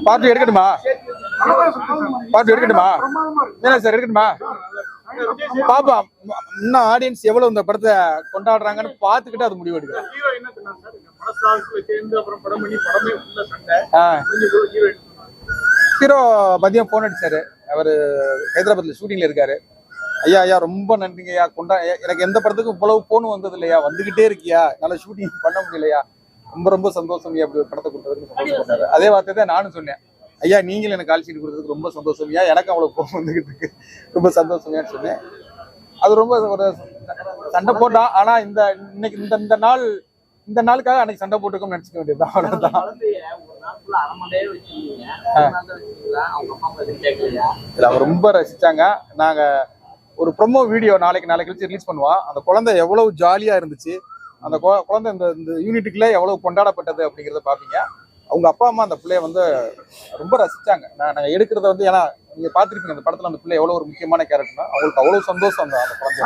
Party எடுக்கட்டுமா? Party எடுக்கட்டுமா? என்ன sir எடுக்கட்டுமா? பாப்பா இன்னும் ஆடியன்ஸ் எவ்வளவு இந்த படத்தை கொண்டாடுறாங்கன்னு பாத்துக்கிட்டு அது முடிவு எடுக்கிறேன். ஹீரோ மதியம் போன் அடிச்சாரு. அவரு ஹைதராபாத்ல ஷூட்டிங்ல இருக்காரு. ஐயா ஐயா ரொம்ப நன்றிங்க ஐயா, எனக்கு எந்த படத்துக்கும் இவ்வளவு போன் வந்தது இல்லையா, வந்துகிட்டே இருக்கியா, நல்லா ஷூட்டிங் பண்ண முடியலையா, ரொம்ப ரொம்ப சந்தோஷம் ஐயா, அப்படி ஒரு படத்தை கொடுத்ததுக்கு சந்தோஷப்பட்டாரு. அதே வார்த்தை தான் நானும் சொன்னேன். ஐயா நீங்களும் எனக்கு கால் ஷீட் கொடுத்ததுக்கு ரொம்ப சந்தோஷம் ஐயா, எனக்கு அவ்வளவு போன் வந்துகிட்டு இருக்கு, ரொம்ப சந்தோஷமையான்னு சொன்னேன். அது ரொம்ப ஒரு சண்டை போட்டான். ஆனா இன்னைக்கு இந்த நாளுக்காக அன்னைக்கு சண்டை போட்டுருக்கோம்னு நினைச்சுக்க வேண்டியதுதான், அவ்வளவுதான். அவங்க ரொம்ப ரசிச்சாங்க. நாங்க ஒரு ப்ரொமோ வீடியோ நாளைக்கு கழிச்சு ரிலீஸ் பண்ணுவோம். அந்த குழந்தை எவ்வளவு ஜாலியா இருந்துச்சு, அந்த குழந்தை இந்த யூனிட்டுக்குள்ள எவ்வளவு கொண்டாடப்பட்டது அப்படிங்கிறத பாப்பீங்க. அவங்க அப்பா அம்மா அந்த பிள்ளைய ரொம்ப ரசிச்சாங்க. நாங்க எடுக்கிறத ஏன்னா நீங்க பாத்திருப்பீங்க அந்த படத்துல அந்த பிள்ளை எவ்வளவு ஒரு முக்கியமான கேரக்டர்னா, அவங்களுக்கு அவ்வளவு சந்தோஷம் அந்த குழந்தை.